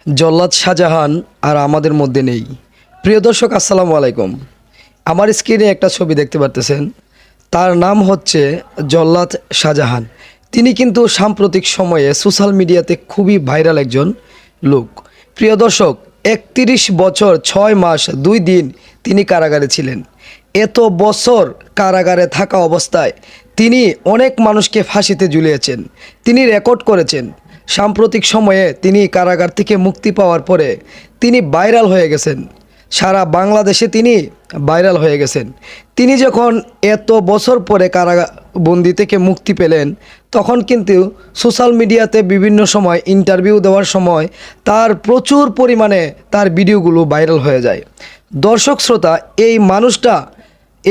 জল্লাদ শাহজাহান আর আমাদের মধ্যে নেই। প্রিয় দর্শক, আসসালামু আলাইকুম। আমার স্ক্রিনে একটা ছবি দেখতে পারতেছেন, তার নাম হচ্ছে জল্লাদ শাহজাহান। তিনি কিন্তু সাম্প্রতিক সময়ে সোশ্যাল মিডিয়াতে খুবই ভাইরাল একজন লোক। প্রিয় দর্শক, ৩১ বছর ৬ মাস ২ দিন তিনি কারাগারে ছিলেন। এত বছর কারাগারে থাকা অবস্থায় তিনি অনেক মানুষকে ফাঁসিতে ঝুলিয়েছেন। তিনি রেকর্ড করেছেন। সাম্প্রতিক সময়ে তিনি কারাগার থেকে মুক্তি পাওয়ার পরে তিনি ভাইরাল হয়ে গেছেন। সারা বাংলাদেশে তিনি ভাইরাল হয়ে গেছেন। তিনি যখন এত বছর পরে কারাবন্দি থেকে মুক্তি পেলেন, তখন কিন্তু সোশ্যাল মিডিয়াতে বিভিন্ন সময় ইন্টারভিউ দেওয়ার সময় তার প্রচুর পরিমাণে তার ভিডিওগুলো ভাইরাল হয়ে যায়। দর্শক শ্রোতা,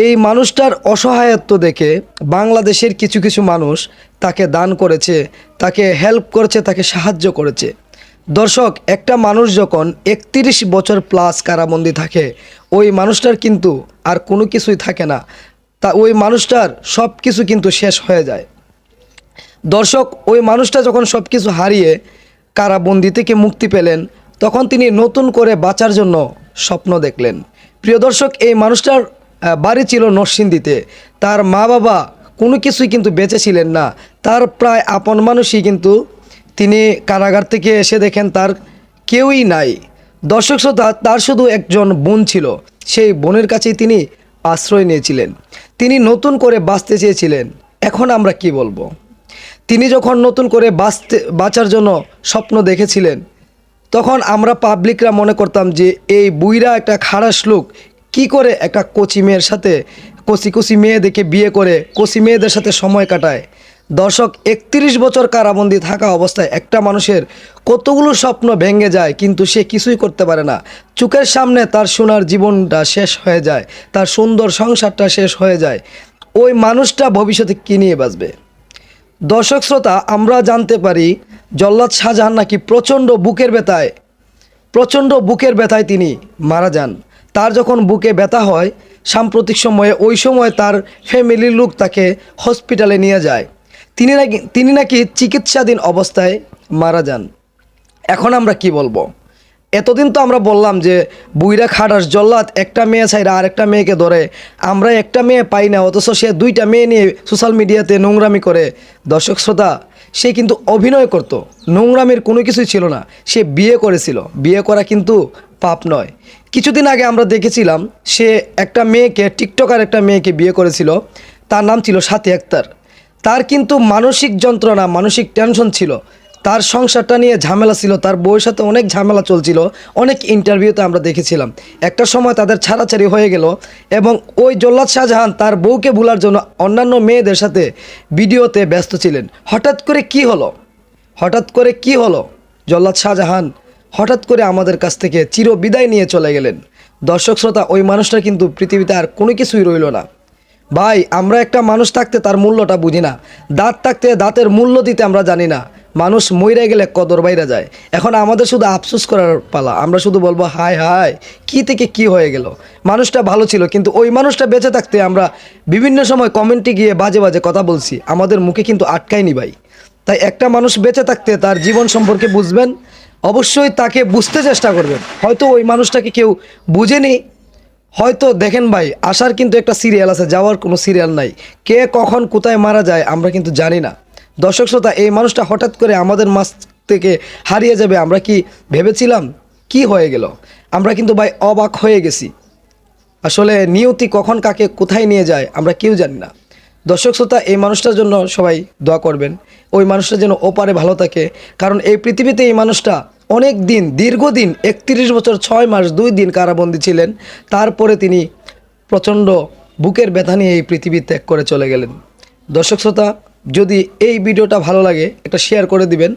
এই মানুষটার অসহায়ত্ব দেখে বাংলাদেশের কিছু কিছু মানুষ তাকে দান করেছে, তাকে হেল্প করেছে, তাকে সাহায্য করেছে। দর্শক, একটা মানুষ যখন ৩১ বছর প্লাস কারাবন্দি থাকে, ওই মানুষটার কিন্তু আর কোনো কিছুই থাকে না। ওই মানুষটার সব কিছু কিন্তু শেষ হয়ে যায়। দর্শক, ওই মানুষটা যখন সব কিছু হারিয়ে কারাবন্দি থেকে মুক্তি পেলেন, তখন তিনি নতুন করে বাঁচার জন্য স্বপ্ন দেখলেন। প্রিয় দর্শক, এই মানুষটার বাড়ি ছিল নরসিংদীতে। তার মা বাবা কোনো কিছুই কিন্তু বেঁচে ছিলেন না। তার প্রায় আপন মানুষই কিন্তু তিনি কারাগার থেকে এসে দেখেন তার কেউই নাই। দর্শক শ্রোতা, তার শুধু একজন বোন ছিল। সেই বোনের কাছেই তিনি আশ্রয় নিয়েছিলেন। তিনি নতুন করে বাঁচতে চেয়েছিলেন। এখন আমরা কি বলবো? তিনি যখন নতুন করে বাঁচার জন্য স্বপ্ন দেখেছিলেন, তখন আমরা পাবলিকরা মনে করতাম যে এই বুইরা একটা খারাস লোক, কি করে একটা কচি মেয়ের সাথে কচি মেয়ে দেখে বিয়ে করে কচি মেয়েদের সাথে সময় কাটায়। দর্শক, ৩১ বছর কারাবন্দি থাকা অবস্থায় একটা মানুষের কতগুলো স্বপ্ন ভেঙে যায়, কিন্তু সে কিছুই করতে পারে না। চোখের সামনে তার সোনার জীবনটা শেষ হয়ে যায়, তার সুন্দর সংসারটা শেষ হয়ে যায়। ওই মানুষটা ভবিষ্যতে কী নিয়ে বাঁচবে? দর্শক শ্রোতা, আমরা জানতে পারি জল্লাদ শাহজাহান নাকি প্রচণ্ড বুকের ব্যথায় তিনি মারা যান। তার যখন বুকে ব্যথা হয়, সাম্প্রতিক সময়ে ওই সময় তার ফ্যামিলির লোক তাকে হসপিটালে নিয়ে যায়। তিনি নাকি চিকিৎসাধীন অবস্থায় মারা যান। এখন আমরা কি বলবো? এতদিন তো আমরা বললাম যে বুইরা খাটাস জল্লাদ একটা মেয়ে ছাইরা আরেকটা মেয়েকে ধরে, আমরা একটা মেয়ে পাই না, অথচ সে 2টা মেয়ে নিয়ে সোশ্যাল মিডিয়াতে নোংরামি করে। দর্শক শ্রোতা, সে কিন্তু অভিনয় করত, নোংরামির কোনো কিছুই ছিল না। সে বিয়ে করেছিল। বিয়ে করা কিন্তু পাপ নয়। কিছুদিন আগে আমরা দেখেছিলাম সে একটা মেয়েকে, টিকটকার একটা মেয়েকে বিয়ে করেছিল। তার নাম ছিল সাথী আক্তার। তার কিন্তু মানসিক যন্ত্রণা, মানসিক টেনশন ছিল। তার সংসারটা নিয়ে ঝামেলা ছিল, তার বউয়ের সাথে অনেক ঝামেলা চলছিল। অনেক ইন্টারভিউতে আমরা দেখেছিলাম। একটা সময় তাদের ছাড়াছাড়ি হয়ে গেল এবং ওই জল্লাদ শাহজাহান তার বউকে ভোলার জন্য অন্যান্য মেয়েদের সাথে ভিডিওতে ব্যস্ত ছিলেন। হঠাৎ করে কি হলো? জল্লাদ শাহজাহান হঠাৎ করে আমাদের কাছ থেকে চিরবিদায় নিয়ে চলে গেলেন। দর্শক শ্রোতা, ওই মানুষটা কিন্তু পৃথিবীতে আর কোনো কিছুই রইল না। ভাই, আমরা একটা মানুষ থাকতে তার মূল্যটা বুঝি না। দাঁত থাকতে দাঁতের মূল্য দিতে আমরা জানি না। মানুষ মইরা গেলে কদর বাইরা যায়। এখন আমাদের শুধু আফসোস করার পালা। আমরা শুধু বলবো হায় হায়, কি থেকে কি হয়ে গেল। মানুষটা ভালো ছিল, কিন্তু ওই মানুষটা বেঁচে থাকতে আমরা বিভিন্ন সময় কমেন্টে গিয়ে বাজে বাজে কথা বলছি, আমাদের মুখে কিন্তু আটকায়নি ভাই। তাই একটা মানুষ বেঁচে থাকতে তার জীবন সম্পর্কে বুঝবেন, অবশ্যই তাকে বুঝতে চেষ্টা করবেন। হয়তো ওই মানুষটাকে কেউ বুঝেনি। হয়তো দেখেন ভাই, আসার কিন্তু একটা সিরিয়াল আছে, যাওয়ার কোনো সিরিয়াল নাই। কে কখন কোথায় মারা যায় আমরা কিন্তু জানি না। দর্শক শ্রোতা, এই মানুষটা হঠাৎ করে আমাদের মাঝ থেকে হারিয়ে যাবে আমরা কি ভেবেছিলাম? কি হয়ে গেল? আমরা কিন্তু ভাই অবাক হয়ে গেছি। আসলে নিয়তি কখন কাকে কোথায় নিয়ে যায় আমরা কেউ জানি না। দর্শক শ্রোতা, এই মানুষটার জন্য সবাই দোয়া করবেন। ওই মানুষটা যেন ওপারে ভালো থাকে, কারণ এই পৃথিবীতে এই মানুষটা অনেক দিন, দীর্ঘদিন ৩১ বছর ৬ মাস ২ দিন কারাবন্দী ছিলেন। তারপরে তিনি প্রচণ্ড বুকের ব্যথা নিয়ে এই পৃথিবী ত্যাগ করে চলে গেলেন। দর্শক শ্রোতা, যদি এই ভিডিওটা ভালো লাগে একটা শেয়ার করে দিবেন।